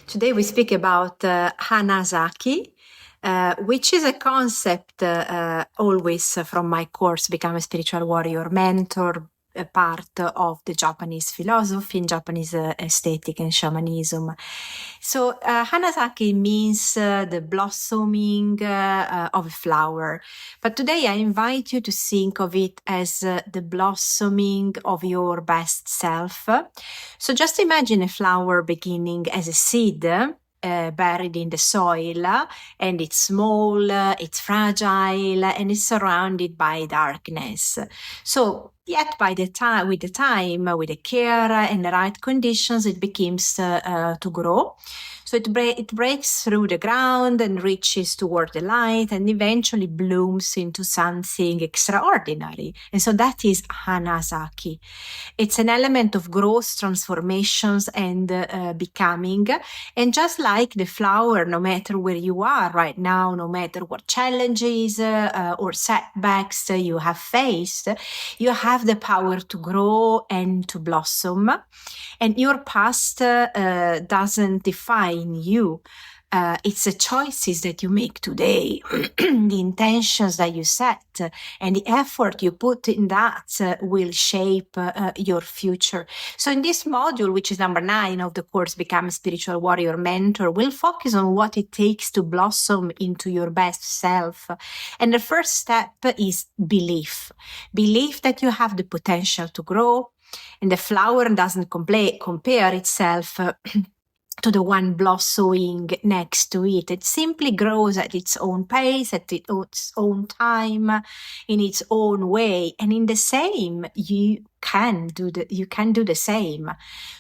Today we speak about Hanasaki, which is a concept always from my course, Become a Spiritual Warrior Mentor, a part of the Japanese philosophy, and Japanese aesthetic and shamanism. So Hanasaki means the blossoming of a flower. But today I invite you to think of it as the blossoming of your best self. So just imagine a flower beginning as a seed, buried in the soil, and it's small, it's fragile, and it's surrounded by darkness. So yet with the time, with the care and the right conditions, it begins to grow. So it breaks through the ground and reaches toward the light and eventually blooms into something extraordinary. And so that is Hanasaki. It's an element of growth, transformations, and becoming. And just like the flower, no matter where you are right now, no matter what challenges or setbacks you have faced, you have the power to grow and to blossom. And your past doesn't define you. It's the choices that you make today, the intentions that you set, and the effort you put in that will shape your future. So in this module, which is number 9 of the course, Become a Spiritual Warrior Mentor, we'll focus on what it takes to blossom into your best self. And the first step is belief. Belief that you have the potential to grow, and the flower doesn't compare itself to the one blossoming next to it. It simply grows at its own pace, at its own time, in its own way. And in the same, you can do the same.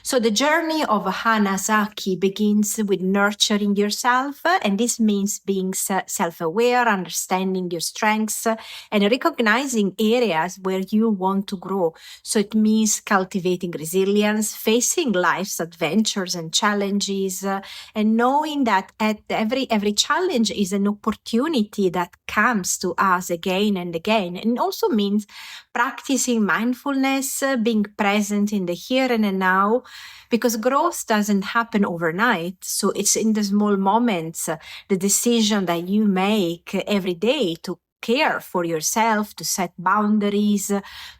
So the journey of Hanasaki begins with nurturing yourself, and this means being self-aware, understanding your strengths, and recognizing areas where you want to grow. So it means cultivating resilience, facing life's adventures and challenges, and knowing that at every challenge is an opportunity that comes to us again and again. And it also means practicing mindfulness, being present in the here and now, because growth doesn't happen overnight. So it's in the small moments, the decision that you make every day to care for yourself, to set boundaries,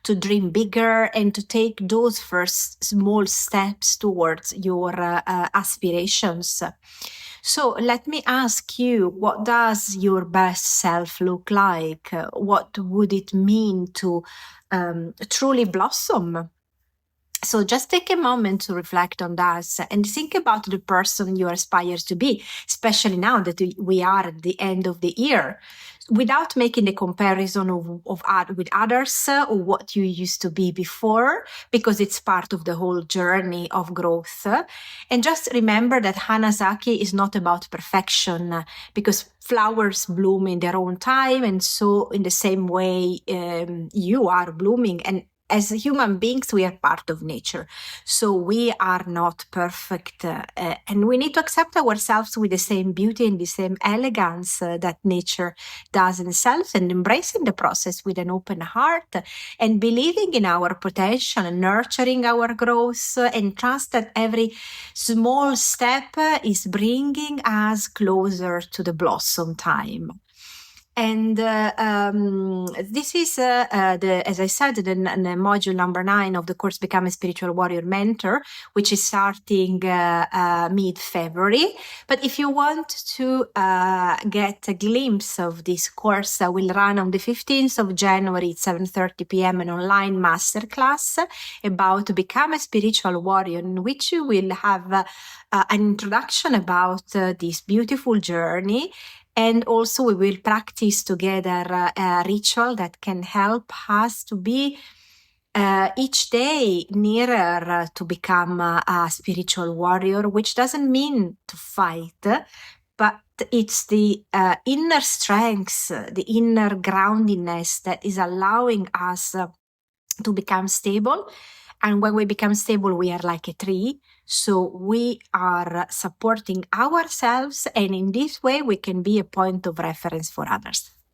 to dream bigger, and to take those first small steps towards your aspirations. So let me ask you, what does your best self look like? What would it mean to truly blossom? So just take a moment to reflect on that and think about the person you aspire to be, especially now that we are at the end of the year, without making a comparison with others or what you used to be before, because it's part of the whole journey of growth. And just remember that Hanasaki is not about perfection, because flowers bloom in their own time, and so in the same way you are blooming. And as human beings, we are part of nature. So we are not perfect. And we need to accept ourselves with the same beauty and the same elegance that nature does in itself, and embracing the process with an open heart and believing in our potential and nurturing our growth, and trust that every small step is bringing us closer to the blossom time. And this is, as I said, the module number 9 of the course Become a Spiritual Warrior Mentor, which is starting mid-February. But if you want to get a glimpse of this course, I will run on the 15th of January at 7:30 p.m. an online masterclass about Become a Spiritual Warrior, in which you will have an introduction about this beautiful journey. And also we will practice together a ritual that can help us to be each day nearer to become a spiritual warrior, which doesn't mean to fight, but it's the inner strength, the inner groundedness that is allowing us to become stable. And when we become stable, we are like a tree. So we are supporting ourselves, and in this way, we can be a point of reference for others.